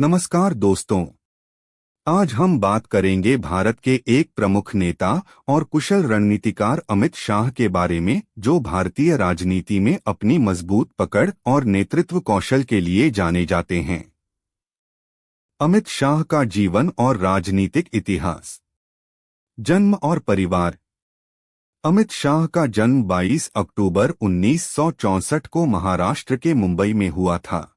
नमस्कार दोस्तों। आज हम बात करेंगे भारत के एक प्रमुख नेता और कुशल रणनीतिकार अमित शाह के बारे में, जो भारतीय राजनीति में अपनी मजबूत पकड़ और नेतृत्व कौशल के लिए जाने जाते हैं। अमित शाह का जीवन और राजनीतिक इतिहास। जन्म और परिवार। अमित शाह का जन्म 22 अक्टूबर 1964 को महाराष्ट्र के मुंबई में हुआ था।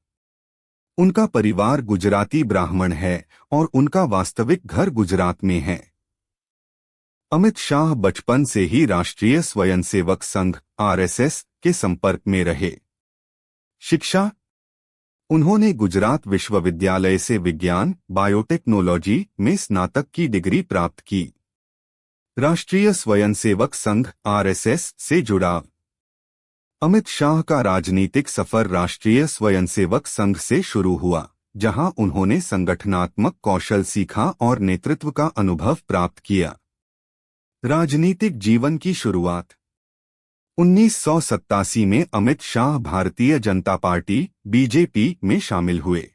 उनका परिवार गुजराती ब्राह्मण है और उनका वास्तविक घर गुजरात में है। अमित शाह बचपन से ही राष्ट्रीय स्वयंसेवक संघ (आरएसएस) के संपर्क में रहे। शिक्षा। उन्होंने गुजरात विश्वविद्यालय से विज्ञान बायोटेक्नोलॉजी में स्नातक की डिग्री प्राप्त की। राष्ट्रीय स्वयंसेवक संघ (आरएसएस) से जुड़ाव। अमित शाह का राजनीतिक सफर राष्ट्रीय स्वयंसेवक संघ से शुरू हुआ, जहां उन्होंने संगठनात्मक कौशल सीखा और नेतृत्व का अनुभव प्राप्त किया। राजनीतिक जीवन की शुरुआत। 1987 में अमित शाह भारतीय जनता पार्टी (बीजेपी) में शामिल हुए।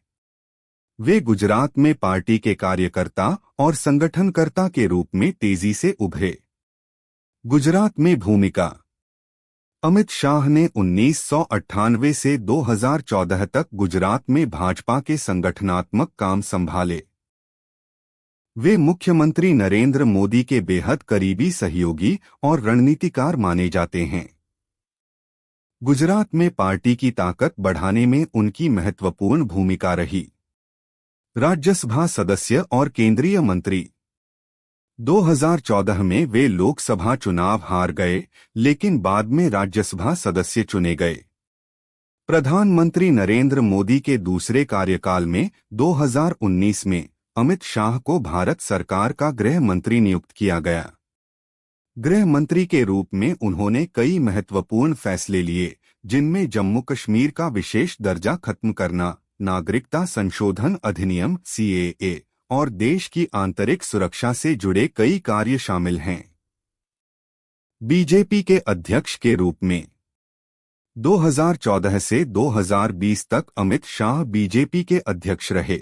वे गुजरात में पार्टी के कार्यकर्ता और संगठनकर्ता के रूप में तेजी से उभरे। गुजरात में भूमिका। अमित शाह ने 1998 से 2014 तक गुजरात में भाजपा के संगठनात्मक काम संभाले। वे मुख्यमंत्री नरेंद्र मोदी के बेहद करीबी सहयोगी और रणनीतिकार माने जाते हैं। गुजरात में पार्टी की ताकत बढ़ाने में उनकी महत्वपूर्ण भूमिका रही। राज्यसभा सदस्य और केंद्रीय मंत्री। 2014 में वे लोकसभा चुनाव हार गए, लेकिन बाद में राज्यसभा सदस्य चुने गए। प्रधानमंत्री नरेंद्र मोदी के दूसरे कार्यकाल में 2019 में अमित शाह को भारत सरकार का गृह मंत्री नियुक्त किया गया। गृह मंत्री के रूप में उन्होंने कई महत्वपूर्ण फैसले लिए, जिनमें जम्मू कश्मीर का विशेष दर्जा खत्म करना, नागरिकता संशोधन अधिनियम (सीएए) और देश की आंतरिक सुरक्षा से जुड़े कई कार्य शामिल हैं। बीजेपी के अध्यक्ष के रूप में 2014 से 2020 तक अमित शाह बीजेपी के अध्यक्ष रहे।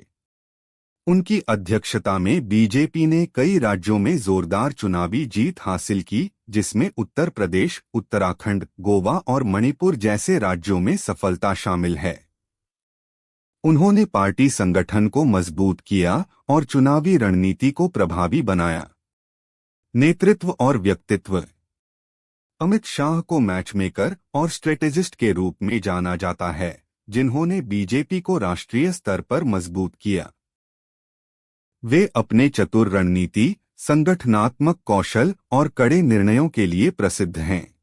उनकी अध्यक्षता में बीजेपी ने कई राज्यों में जोरदार चुनावी जीत हासिल की, जिसमें उत्तर प्रदेश, उत्तराखंड, गोवा और मणिपुर जैसे राज्यों में सफलता शामिल है। उन्होंने पार्टी संगठन को मजबूत किया और चुनावी रणनीति को प्रभावी बनाया। नेतृत्व और व्यक्तित्व। अमित शाह को मैचमेकर और स्ट्रेटेजिस्ट के रूप में जाना जाता है, जिन्होंने बीजेपी को राष्ट्रीय स्तर पर मजबूत किया। वे अपने चतुर रणनीति, संगठनात्मक कौशल और कड़े निर्णयों के लिए प्रसिद्ध हैं।